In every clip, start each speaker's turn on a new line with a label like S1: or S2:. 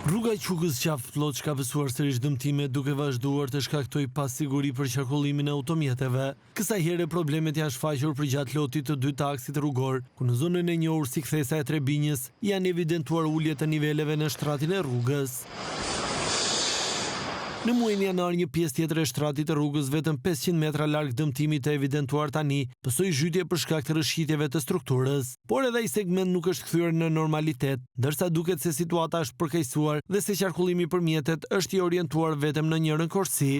S1: Rruga Qukës-Qafë Ploç ka pësuar sërish dëmtime duke vazhduar të shkaktoj pasiguri për qarkullimin e automjeteve. Kësaj here problemet janë shfaqur përgjatë lotit të dy taksit rrugor, ku në zonën e njohur si kthesa e Trebinjës janë evidentuar ulje të niveleve në shtratin e rrugës. Në muajin janar një pjesë tjetër e shtratit të rrugës vetëm 500 metra larg dëmtimit të evidentuar tani, pësoi zhytje për shkak të rrëshqitjeve të strukturës. Por edhe ai segment nuk është kthyer në normalitet, ndërsa duket se situata është përkeqësuar dhe se qarkullimi për mjetet është i orientuar vetëm në njërin korsi.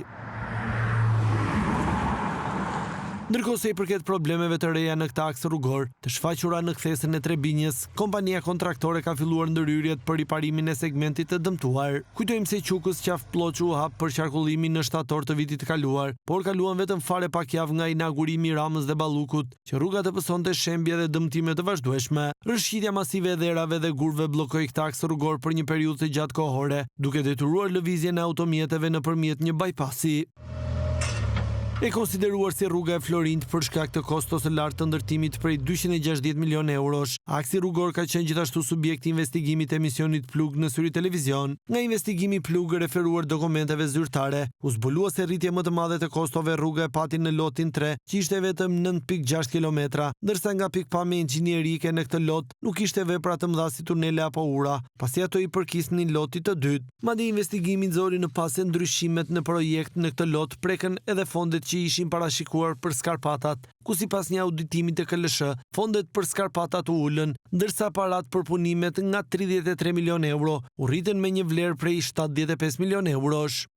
S1: Ndërkohë se i përket problemeve të reja në këtë aks rrugor, të shfaqura në kthesën e Trebinjës, kompania kontraktore ka filluar ndërhyrjet për riparimin e segmentit të dëmtuar. Kujtojmë se Qukës-Qafë Ploç u hap për qarkullimin në shtator të vitit të kaluar, por kaluan vetëm fare pak javë nga inaugurimi i Ramës dhe Ballukut, që rruga të pësonte shembje dhe dëmtime të vazhdueshme. Rrëshqitja masive e dherave dhe gurve bllokoi këtë aks rrugor për një periudhë të gjatë kohore, duke detyruar lëvizjen e automjeteve nëpërmjet një bypassi. E konsideruar si rruga e Florint për shkak të kostos së lartë të ndërtimit prej 260 milion eurosh, aksi rrugor ka qenë gjithashtu subjekt i investigimit të emisionit Plug në Syri Televizion. Nga investigimi Plug referuar dokumenteve zyrtare, u zbulua se rritje më të madhe të kostove rruga e pati në lotin 3, që ishte vetëm 9.6 km, ndërsa nga pikpamja inxhinierike në këtë lot nuk ishte vepra të mëdha si tunele apo ura, pasi ato i përkisnin lotit të dytë. Madje investigimi nxori në pas se ndryshimet në projekt në këtë lot prekën edhe fondet që ishin parashikuar për skarpatat, ku sipas një auditimi të KLSH, fondet për skarpatat u ulën, ndërsa parat për punimet nga 33 milion euro u rritën me një vlerë prej 75 milion eurosh.